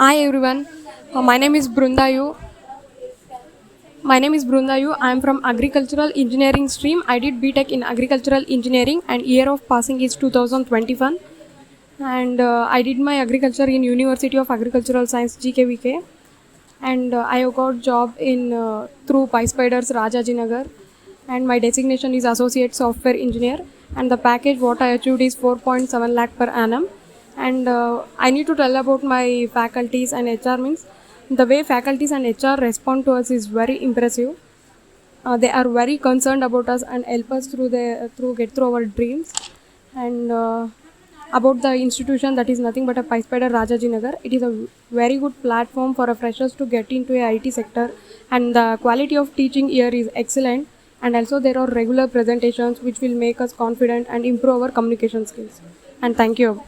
Hi everyone, my name is Brunda U. My name is Brunda U. I am from Agricultural Engineering stream. I did BTech in Agricultural Engineering and year of passing is 2021. And I did my agriculture in University of Agricultural Science GKVK. And I have got job in through Pyspiders Rajajinagar. And my designation is Associate Software Engineer. And the package what I achieved is 4.7 lakh per annum. And I need to tell about my faculties and HR means the way faculties and HR respond to us is very impressive. They are very concerned about us and help us through get through our dreams. And about the institution, that is nothing but a Pyspider Rajajinagar. It is a very good platform for a freshers to get into a IT sector, and the quality of teaching here is excellent. And also there are regular presentations which will make us confident and improve our communication skills. And thank you.